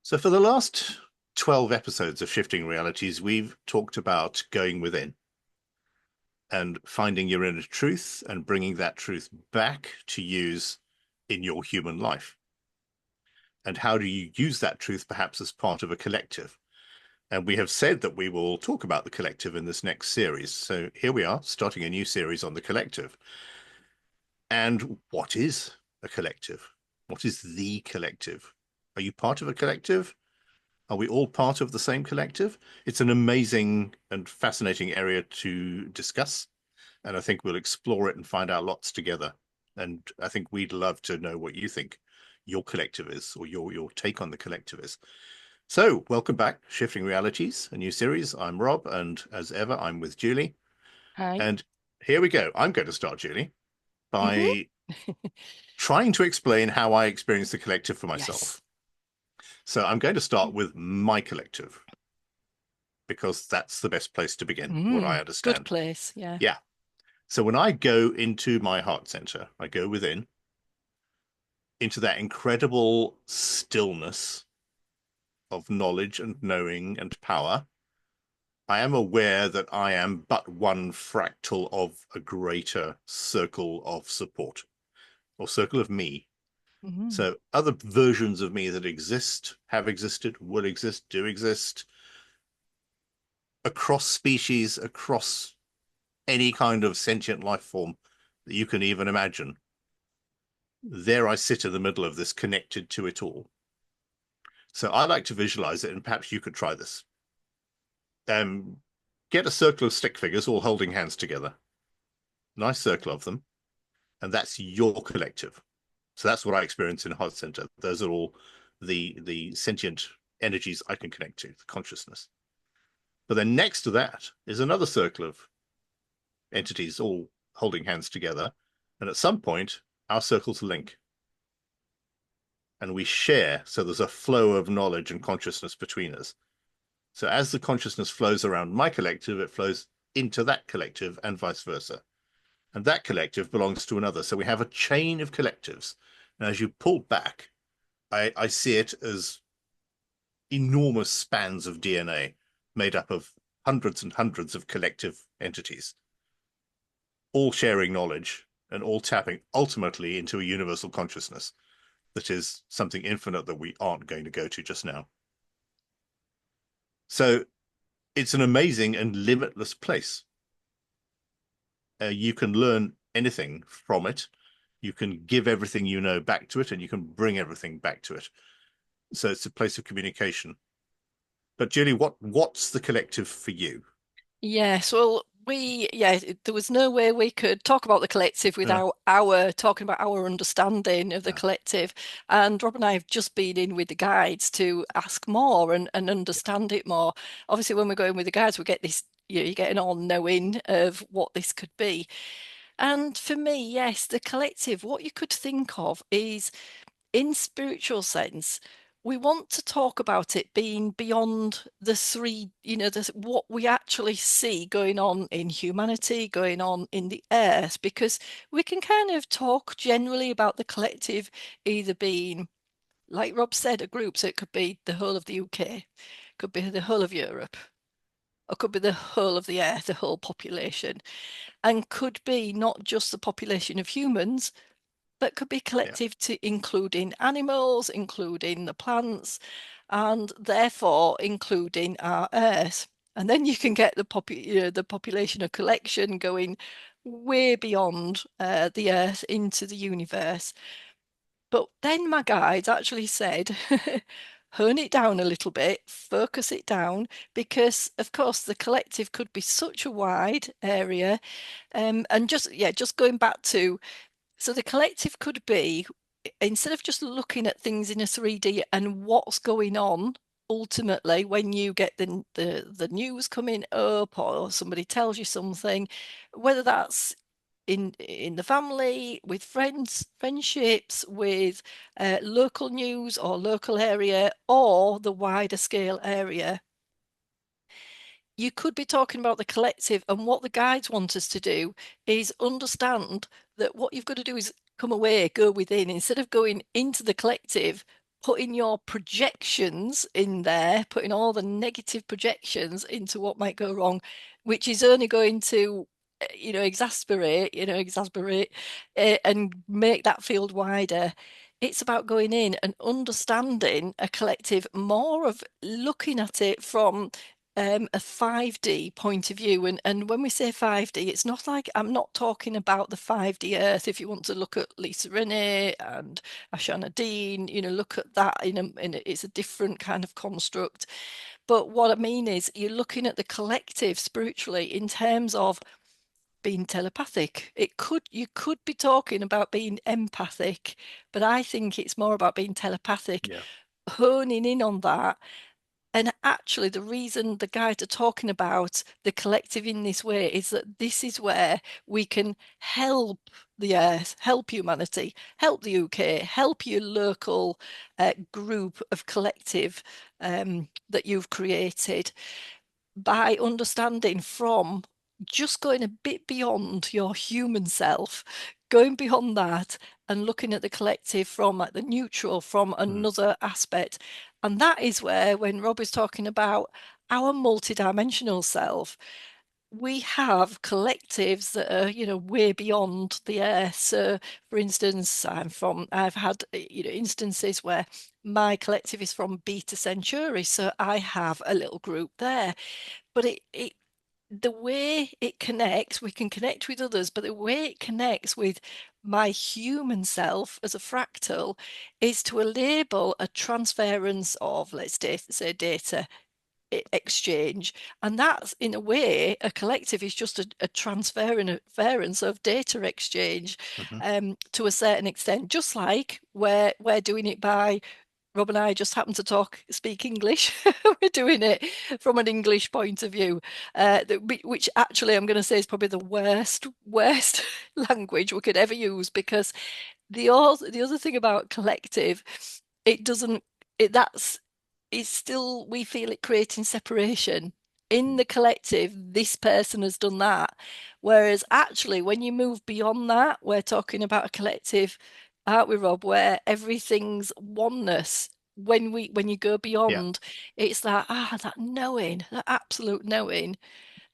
So, for the last 12 episodes of Shifting Realities, we've talked about going within and finding your inner truth and bringing that truth back to use in your human life. And how do you use that truth perhaps as part of a collective? And we have said that we will talk about the collective in this next series. So, here we are, starting a new series on the collective. And what is a collective? What is the collective? Are you part of a collective? Are we all part of the same collective? It's an amazing and fascinating area to discuss, and I think we'll explore it and find out lots together. And I think we'd love to know what you think your collective is, or your take on the collective is. So, welcome back, Shifting Realities, a new series. I'm Rob, and as ever, I'm with Julie. Hi. And here we go. I'm going to start, Julie, hmm by trying to explain how I experience the collective for Yes. myself. So I'm going to start with my collective, because that's the best place to begin, what I Good understand. place. Yeah. Yeah. So when I go into my heart center, I go within into that incredible stillness of knowledge and knowing and power. I am aware that I am but one fractal of a greater circle of support or circle of me. hmm So other versions of me that exist, have existed, will exist, do exist across species, across any kind of sentient life form that you can even imagine. There I sit in the middle of this, connected to it all. So I like to visualize it, and perhaps you could try this. Um, get a circle of stick figures all holding hands together. Nice circle of them, and that's your collective. So that's what I experience in Heart Center. Those are all the sentient energies I can connect to, the consciousness. But then next to that is another circle of entities all holding hands together. And at some point, our circles link and we share. So there's a flow of knowledge and consciousness between us. So as the consciousness flows around my collective, it flows into that collective and vice versa. And that collective belongs to another. So we have a chain of collectives. And as you pull back, I see it as enormous spans of DNA made up of hundreds and hundreds of collective entities, all sharing knowledge and all tapping ultimately into a universal consciousness that is something infinite that we aren't going to go to just now. So it's an amazing and limitless place. You can learn anything from it. You can give everything you know back to it, and you can bring everything back to it. So it's a place of communication. But Julie, what's the collective for you? Yes. Well, there was no way we could talk about the collective Uh, without our talking about our understanding of the uh, collective. And Rob and I have just been in with the guides to ask more and understand it more. Obviously, when we're going with the guides, we get this, you get an all knowing of what this could be. And for me, yes, the collective, what you could think of is in spiritual sense, we want to talk about it being beyond the three, what we actually see going on in humanity, going on in the earth, because we can kind of talk generally about the collective either being, like Rob said, a group. So it could be the whole of the UK, could be the whole of Europe, or could be the whole of the earth, the whole population, and could be not just the population of humans, but could be yeah, collective to including animals, including the plants, and therefore including our earth. And then you can get the population of collection going way beyond the earth into the universe. But then my guides actually said, hone it down a little bit, focus it down, because of course the collective could be such a wide area. And just going back to, so the collective could be, instead of just looking at things in a 3D and what's going on, ultimately, when you get the news coming up or somebody tells you something, whether that's in the family, with friendships, with local news or local area, or the wider scale area, you could be talking about the collective. And what the guides want us to do is understand that what you've got to do is come away, go within, instead of going into the collective, putting your projections in there, putting all the negative projections into what might go wrong, which is only going to, exasperate, and make that field wider. It's about going in and understanding a collective, more of looking at it from a 5D point of view. And when we say 5D, it's not like, I'm not talking about the 5D Earth. If you want to look at Lisa Renee and Ashana Dean, look at that it's a different kind of construct. But what I mean is, you're looking at the collective spiritually in terms of being telepathic. You could be talking about being empathic, but I think it's more about being telepathic, Yeah. honing in on that. And actually, the reason the guides are talking about the collective in this way is that this is where we can help the earth, help humanity, help the UK, help your local group of collective that you've created, by understanding from just going a bit beyond your human self, going beyond that and looking at the collective from like the neutral, from another aspect. And that is where, when Rob is talking about our multidimensional self, we have collectives that are, way beyond the earth. So, for instance, I've had, instances where my collective is from Beta Centauri, so I have a little group there. But the way it connects, we can connect with others, but the way it connects with my human self as a fractal is to enable a transference of, let's say, data exchange. And that's, in a way, a collective is just a transference of data exchange, to a certain extent, just like we're doing it by, Rob and I just happen to speak English. We're doing it from an English point of view, which actually I'm going to say is probably the worst language we could ever use, because the other thing about collective, it doesn't, that's, it's still, we feel it creating separation. In the collective, this person has done that. Whereas actually, when you move beyond that, we're talking about a collective, aren't we, Rob, where everything's oneness. When you go Yeah. beyond, it's that knowing, that absolute knowing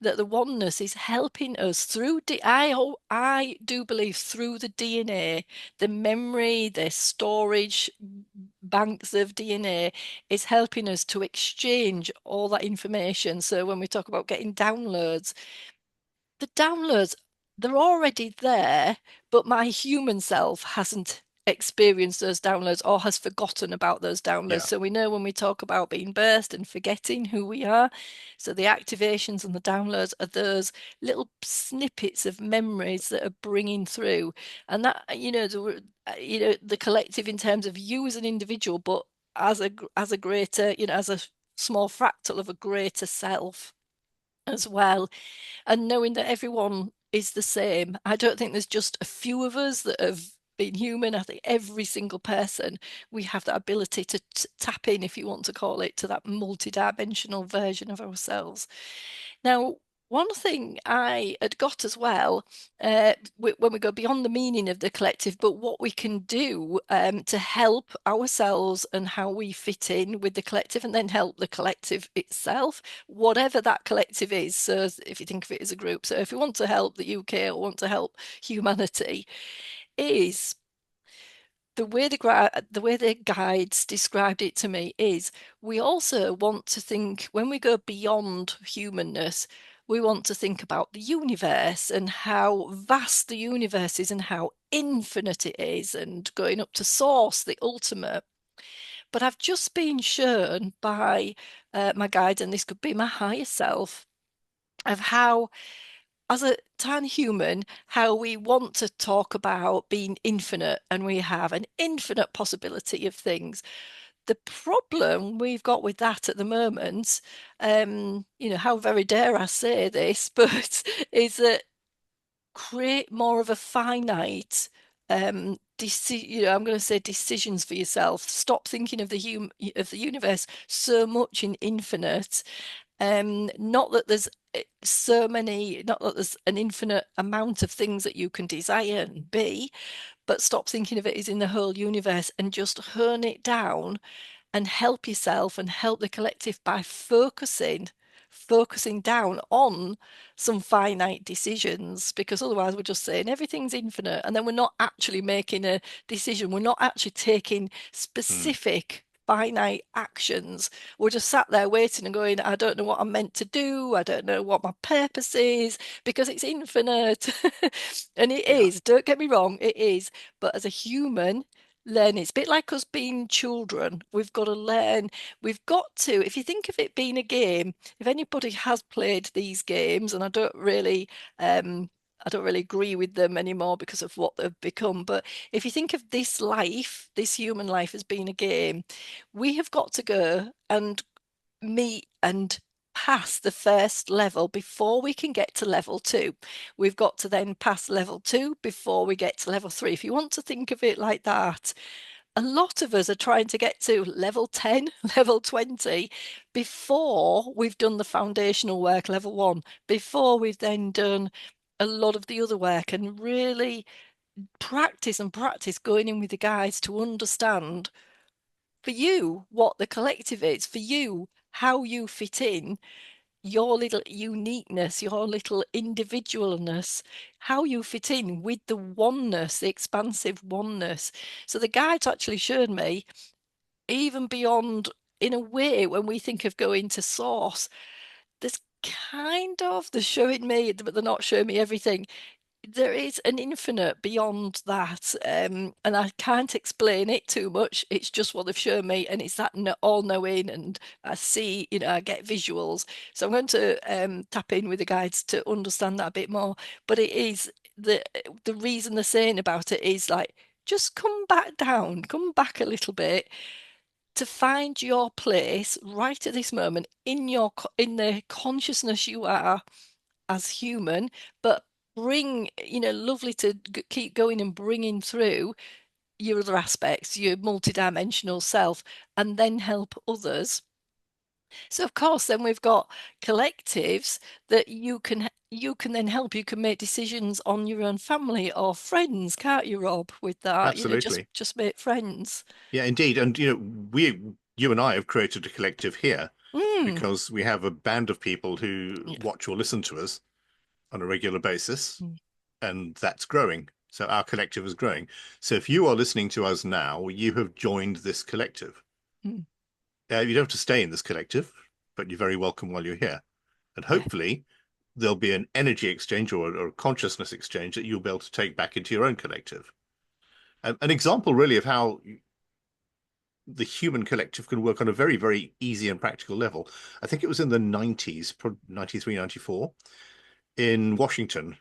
that the oneness is helping us through I do believe through the DNA, the memory, the storage banks of DNA is helping us to exchange all that information. So when we talk about getting downloads, the downloads, they're already there, but my human self hasn't experienced those downloads or has forgotten about those downloads. Yeah. So we know when we talk about being burst and forgetting who we are. So the activations and the downloads are those little snippets of memories that are bringing through. And that, the collective in terms of you as an individual, but as a greater, as a small fractal of a greater self as well, and knowing that everyone is the same. I don't think there's just a few of us that have been human. I think every single person, we have that ability to tap in, if you want to call it, to that multidimensional version of ourselves. Now, one thing I had got as well, when we go beyond the meaning of the collective, but what we can do to help ourselves and how we fit in with the collective, and then help the collective itself, whatever that collective is. So if you think of it as a group, so if we want to help the UK or want to help humanity, is the way the guides described it to me is, we also want to think, when we go beyond humanness, we want to think about the universe and how vast the universe is and how infinite it is, and going up to source, the ultimate. But I've just been shown by my guide, and this could be my higher self, of how, as a tiny human, how we want to talk about being infinite, and we have an infinite possibility of things. The problem we've got with that at the moment, how very dare I say this, but is that create more of a finite, I'm going to say decisions for yourself. Stop thinking of the universe so much in infinite, Not that there's so many, not that there's an infinite amount of things that you can desire and be, but stop thinking of it as in the whole universe and just hone it down and help yourself and help the collective by focusing down on some finite decisions, because otherwise we're just saying everything's infinite and then we're not actually making a decision. We're not actually taking Mm. specific finite actions. We're just sat there waiting and going, I don't know what I'm meant to do. I don't know what my purpose is because it's infinite. And it Yeah, is, don't get me wrong, it is. But as a human, learning. It's a bit like us being children. We've got to learn. We've got to, if you think of it being a game, if anybody has played these games, and I don't really agree with them anymore because of what they've become. But if you think of this life, this human life as being a game, we have got to go and meet and pass the first level before we can get to level two. We've got to then pass level two before we get to level three. If you want to think of it like that, a lot of us are trying to get to level 10, level 20 before we've done the foundational work, level one, before we've then done a lot of the other work and really practice and practice going in with the guides to understand for you what the collective is, for you how you fit in, your little uniqueness, your little individualness, how you fit in with the oneness, the expansive oneness. So the guides actually showed me, even beyond, in a way, when we think of going to source, there's they're showing me, but they're not showing me everything. There is an infinite beyond that, and I can't explain it too much. It's just what they've shown me, and it's that all-knowing, and I see, I get visuals. So I'm going to tap in with the guides to understand that a bit more. But it is the reason they're saying about it is like, just come back down, come back a little bit to find your place right at this moment in in the consciousness you are as human, but bring, lovely to keep going and bringing through your other aspects, your multidimensional self, and then help others. So of course, then we've got collectives that you can then help. You can make decisions on your own family or friends, can't you, Rob? With that, absolutely. just make friends. Yeah, indeed. And you and I have created a collective here Mm. because we have a band of people who Yeah. watch or listen to us on a regular basis, Mm. and that's growing. So our collective is growing. So if you are listening to us now, you have joined this collective. Mm. You don't have to stay in this collective, but you're very welcome while you're here. And Yeah. hopefully there'll be an energy exchange or a consciousness exchange that you'll be able to take back into your own collective. An example really of how the human collective can work on a very, very easy and practical level. I think it was in the 90s, 93, 94, in Washington.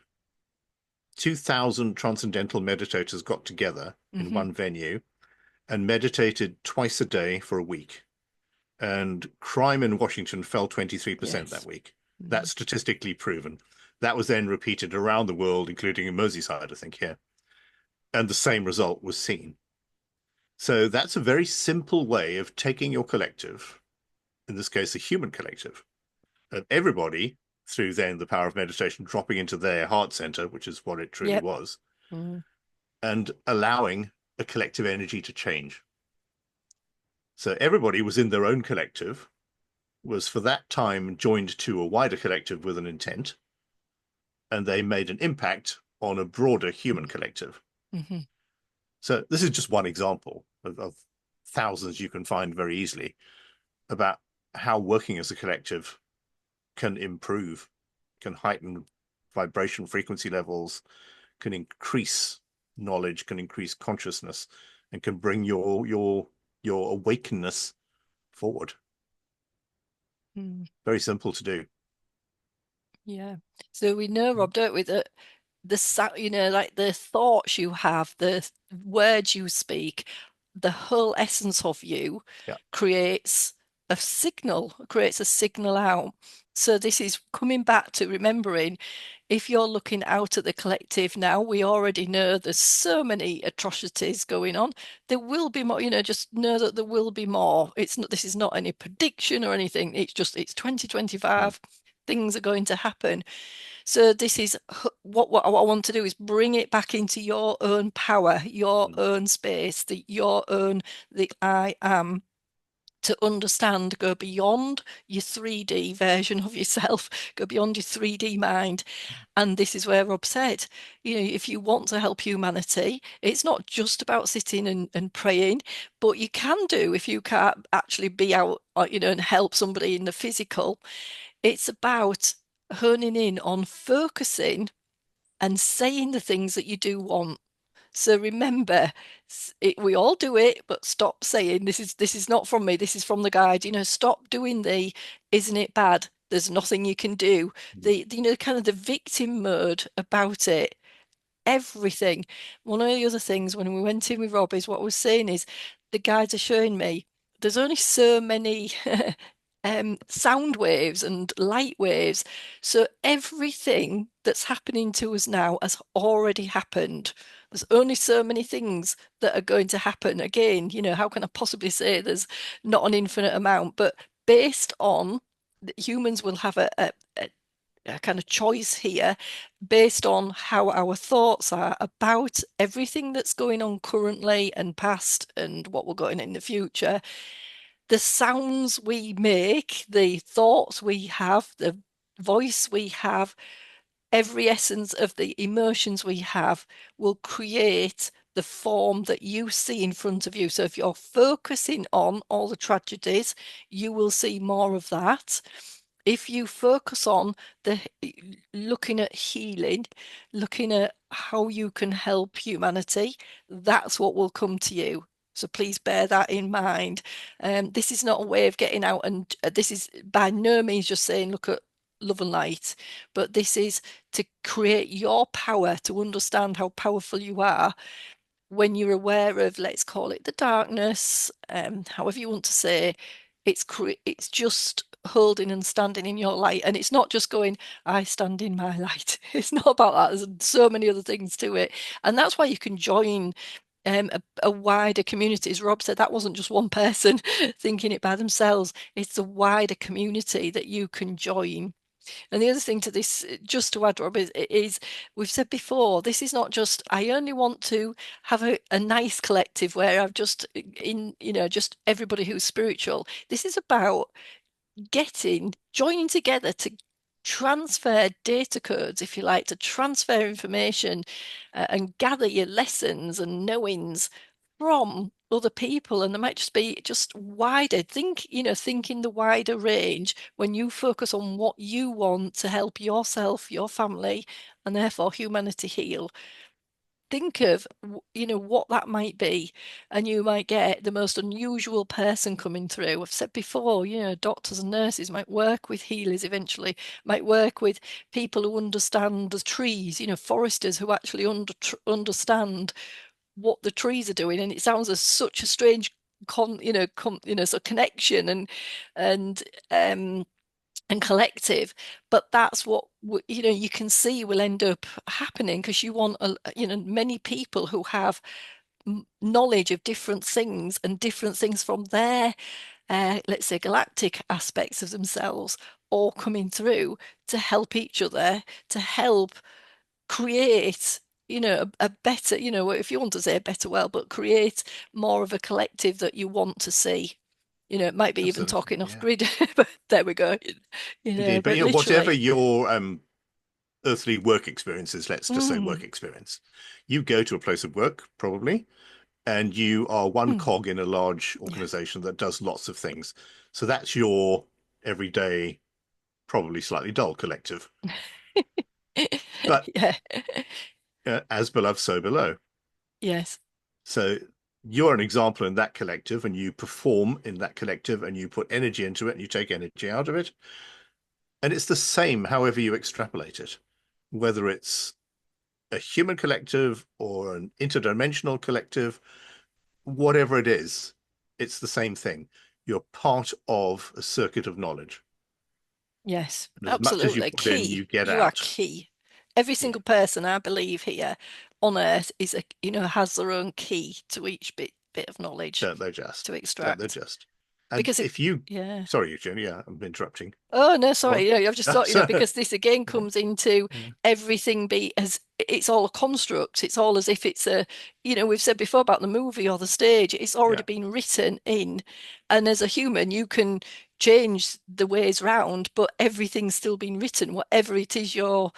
2,000 transcendental meditators got together in Hmm. one venue and meditated twice a day for a week. And crime in Washington fell 23% that Yes. week. Mm. That's statistically proven. That was then repeated around the world, including in Merseyside, I think, here. And the same result was seen. So that's a very simple way of taking your collective, in this case, a human collective, and everybody, through then the power of meditation, dropping into their heart center, which is what it truly Yep. was, Mm. and allowing a collective energy to change. So everybody was in their own collective, was for that time joined to a wider collective with an intent, and they made an impact on a broader human collective. Hmm. So this is just one example of thousands you can find very easily about how working as a collective can improve, can heighten vibration frequency levels, can increase knowledge, can increase consciousness, and can bring your awakenness forward. Mm. Very simple to do. Yeah. So we know, Rob, don't we, that like the thoughts you have, the words you speak, the whole essence of you Yeah. creates creates a signal out. So this is coming back to remembering if you're looking out at the collective now, we already know there's so many atrocities going on. There will be more, just know that there will be more. It's not, this is not any prediction or anything. It's just, it's Mm, 2025. Things are going to happen. So this is what I want to do is bring it back into your own power, your mm, own space, your own, the I am, to understand, go beyond your 3D version of yourself, go beyond your 3D mind. And this is where Rob said, if you want to help humanity, it's not just about sitting and praying, but you can do if you can't actually be out, and help somebody in the physical. It's about honing in on focusing and saying the things that you do want. So remember, we all do it, but stop saying this is not from me. This is from the guide. Stop doing the isn't it bad? There's nothing you can do. mm. The kind of the victim mode about it. Everything. One of the other things when we went in with Rob is what I was saying is the guides are showing me there's only so many sound waves and light waves. So everything that's happening to us now has already happened. There's only so many things that are going to happen. Again, how can I possibly say there's not an infinite amount? But based on humans will have a kind of choice here based on how our thoughts are about everything that's going on currently and past and what we're going in the future. The sounds we make, the thoughts we have, the voice we have, every essence of the emotions we have will create the form that you see in front of you. So if you're focusing on all the tragedies, you will see more of that. If you focus on the looking at healing, looking at how you can help humanity, that's what will come to you. So please bear that in mind. This is not a way of getting out, and this is by no means just saying, look at love and light, but this is to create your power, to understand how powerful you are when you're aware of, let's call it the darkness, however you want to say, it's just holding and standing in your light. And it's not just going, I stand in my light. It's not about that. There's so many other things to it. And that's why you can join a wider community. As Rob said, that wasn't just one person thinking it by themselves. It's a wider community that you can join. And the other thing to this, just to add, Rob, is we've said before, this is not just, I only want to have a nice collective where I've just just everybody who's spiritual. This is about joining together to transfer data codes, if you like, to transfer information and gather your lessons and knowings from other people. And there might just be just wider think in the wider range when you focus on what you want to help yourself, your family, and therefore humanity heal. Think of what that might be, and you might get the most unusual person coming through. I've said before, doctors and nurses might work with healers eventually, might work with people who understand the trees, foresters who actually understand what the trees are doing. And it sounds as such a strange sort of connection and um and collective, but that's what you can see will end up happening, because you want many people who have knowledge of different things and different things from their let's say galactic aspects of themselves, all coming through to help each other, to help create a better, if you want to say a better world, but create more of a collective that you want to see. It might be even Absolutely. talking off Yeah, grid, but there we go. indeed. But But whatever literally, your earthly work experiences, let's just say mm, work experience, you go to a place of work probably, and you are one mm, cog in a large yeah. organization that does lots of things. So that's your everyday, probably slightly dull collective. But Yeah. as beloved, so below. Yes. So you're an example in that collective, and you perform in that collective, and you put energy into it, and you take energy out of it. And it's the same however you extrapolate it, whether it's a human collective or an interdimensional collective, whatever it is, it's the same thing. You're part of a circuit of knowledge. Yes. And as much as you Absolutely. put in, Key. you get You are out. key. Every Yeah, single person, I believe, here on Earth is has their own key to each bit of knowledge don't they just? to Don't they extract. just? And Because it, if you, yeah. sorry, Eugene, yeah, I'm interrupting. Oh no, Go on. sorry. I've just thought, So, because this again yeah, comes into yeah, everything be as it's all a construct. It's all as if it's we've said before about the movie or the stage. It's already yeah, been written in, and as a human, you can change the ways round, but everything's still been written. Whatever it is you're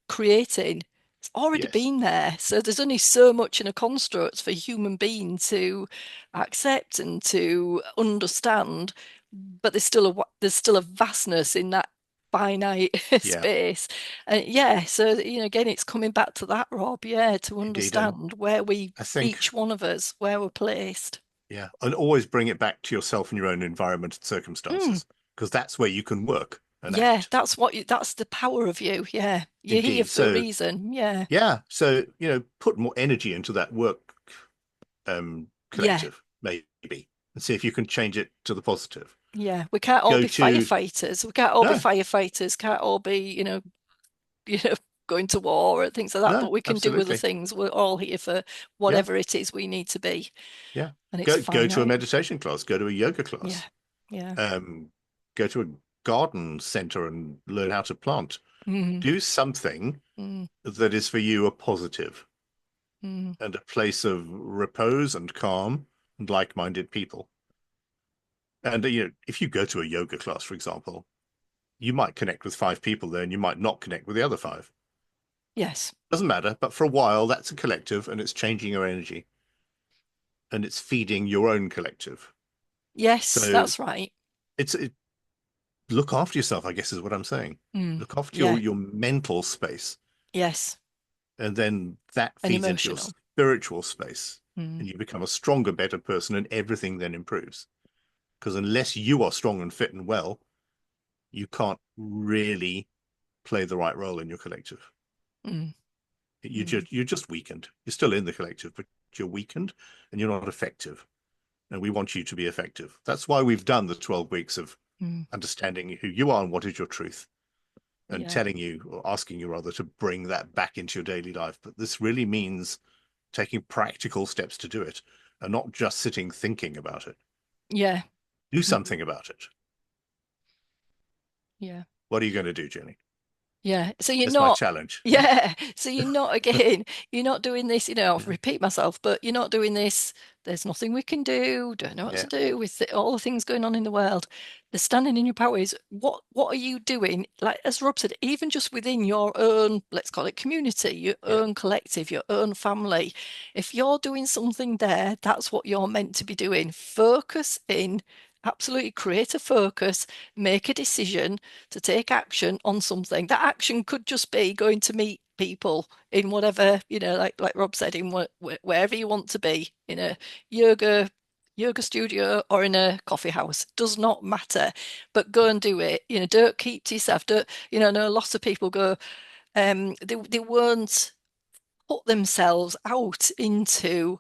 creating, it's already yes, been there. So there's only so much in a construct for a human being to accept and to understand, but there's still a vastness in that finite yeah, space. And yeah, so again, it's coming back to that, Rob, yeah, to indeed. And understand where we I think, each one of us, where we're placed. yeah, and always bring it back to yourself and your own environment and Mm, circumstances, because that's where you can work and yeah, act. that's the power of you. Yeah. You're here Indeed. for a So, reason. Yeah. yeah, so, put more energy into that work Yeah. collective, maybe, and see if you can change it to the positive. Yeah, we can't all Go be to, firefighters. We can't all be no, firefighters. Can't all be, you know, going to war and things like that. no, But we can do other absolutely. things. We're all here for Yeah, whatever it is we need to be, yeah. and it's Go to a finite. meditation class, go to a yoga Yeah, class, yeah. um, go to a garden center and learn how to plant. Mm, Do something mm, that is for you a positive mm. and a place of repose and calm and like-minded people. And if you go to a yoga class, for example, you might connect with five people there and you might not connect with the other five. Yes, Doesn't matter, but for a while that's a collective and it's changing your energy and it's feeding your own collective. yes, So that's right. it, look after yourself, I guess is what I'm saying. Mm, Look after yeah, your mental space, yes, and then that and feeds into your emotional. spiritual space, Mm, and you become a stronger, better person, and everything then improves. Because unless you are strong and fit and well, you can't really play the right role in your collective. mm, You mm, just you're just weakened. You're still in the collective, but you're weakened and you're not effective. And we want you to be effective. That's why we've done the 12 weeks of mm. understanding who you are and what is your truth, and Yeah, telling you, or asking you rather, to bring that back into your daily life. But this really means taking practical steps to do it and not just sitting thinking about it. yeah, Do mm, something about it. yeah. What are you going to do, Jenny? Yeah. So you're That's my not, challenge. Yeah. yeah. So you're not, again, you're not doing this, I'll repeat myself, but you're not doing this. There's nothing we can do. Don't know what to Yeah. do with all the things going on in the world. The standing in your power is what are you doing? Like as Rob said, even just within your own, let's call it community, your Yeah. own collective, your own family. If you're doing something there, that's what you're meant to be doing. Focus in, absolutely create a focus, make a decision to take action on something. That action could just be going to meet people in whatever, like Rob said, in wherever you want to be, in a yoga studio or in a coffee house. Does not matter. But go and do it. Don't keep to yourself. Don't, I know lots of people go, they won't put themselves out into,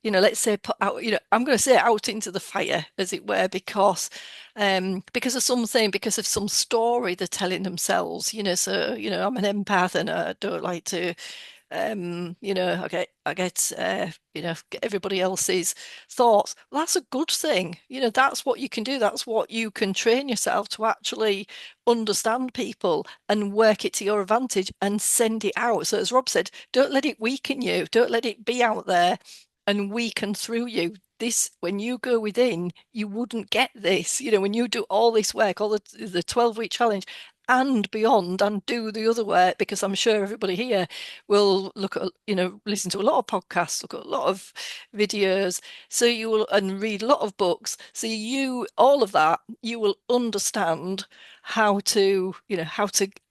let's say put out, I'm going to say out into the fire, as it were, because of something, because of some story they're telling themselves, so, I'm an empath and I don't like to I get get everybody else's thoughts. Well, that's a good thing. That's what you can do. That's what you can train yourself to actually understand people and work it to your advantage and send it out. So as Rob said, don't let it weaken you. Don't let it be out there and weaken through you. This, when you go within, you wouldn't get this. When you do all this work, all the 12-week challenge and beyond, and do the other work, because I'm sure everybody here will look at, listen to a lot of podcasts, look at a lot of videos, so you will, and read a lot of books. So all of that, you will understand how to,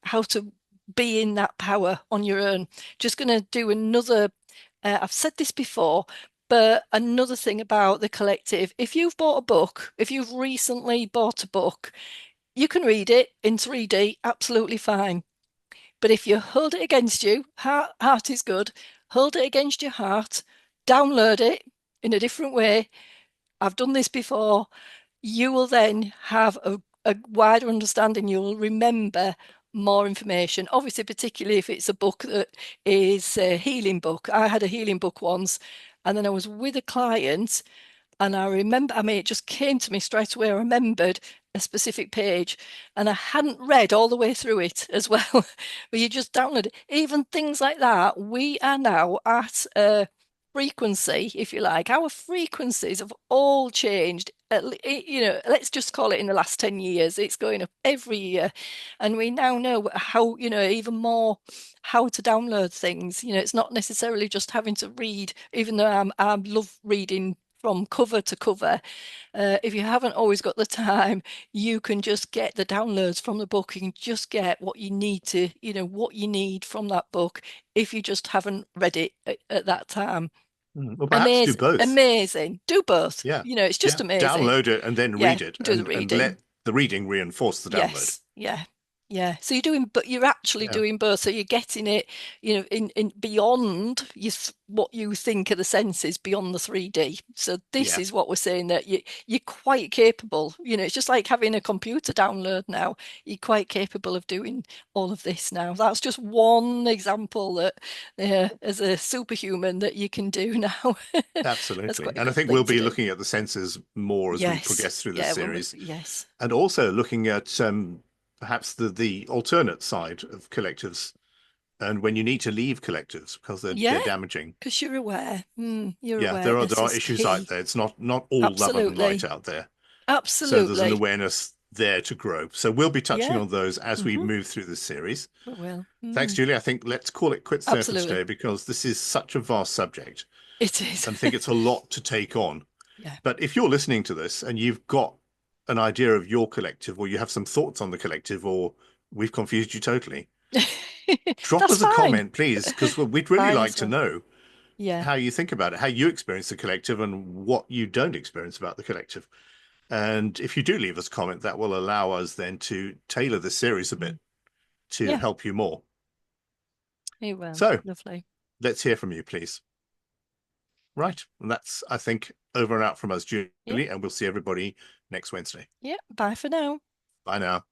how to be in that power on your own. Just going to do another, I've said this before, but another thing about the collective, if you've bought a book, if you've recently bought a book, you can read it in 3D, absolutely fine. But if you hold it against you, heart is good, hold it against your heart, download it in a different way. I've done this before. You will then have a wider understanding. You will remember more information. Obviously, particularly if it's a book that is a healing book. I had a healing book once, and then I was with a client, and I remember, I mean, it just came to me straight away. I remembered a specific page, and I hadn't read all the way through it as well. But you just download it. Even things like that. We are now at a frequency, if you like. Our frequencies have all changed. Let's just call it in the last 10 years. It's going up every year. And we now know how, even more how to download things. It's not necessarily just having to read, even though I love reading from cover to cover. If you haven't always got the time, you can just get the downloads from the book. You can just get what you need to, what you need from that book if you just haven't read it at that time. Well, perhaps do Amazing, both. amazing. Do both. Yeah. It's just Yeah. amazing. Download it and then Yeah, read it, do the and reading. let the reading reinforce the download. Yes, yeah, yeah. So you're doing, but you're actually Yeah. doing both. So you're getting it, in beyond what you think are the senses, beyond the 3D. So this Yeah. is what we're saying, that you're quite capable. It's just like having a computer download now. You're quite capable of doing all of this now. That's just one example that, as a superhuman, that you can do now. That's Absolutely. quite a And I good think thing we'll to be do. looking at the senses more as we Yes, progress through this yeah, series, yes, and also looking at perhaps the alternate side of collectives, and when you need to leave collectives because they're yeah. damaging. Because you're aware. Your Yeah, there awareness are is issues out key. there. It's not all love and light Absolutely. out there. So there's an Absolutely. awareness there to grow. So we'll be touching Yeah. on those as we Hmm. move through this series. We will. Thanks, Julie. I think let's call it quits there for Absolutely. today, because this is such a vast subject, It is. and I think it's a lot to take on. Yeah. But if you're listening to this and you've got an idea of your collective, or you have some thoughts on the collective, or we've confused you totally, drop That's us a fine. comment, please, because we'd really Fine like as to well. know Yeah. how you think about it, how you experience the collective, and what you don't experience about the collective. And if you do leave us a comment, that will allow us then to tailor the series a bit Mm. to Yeah. help you more. You will. So Lovely. let's hear from you, please. Right. And that's, I think, over and out from us, Julie, Yeah. and we'll see everybody next Wednesday. Yeah. Bye for now. Bye now.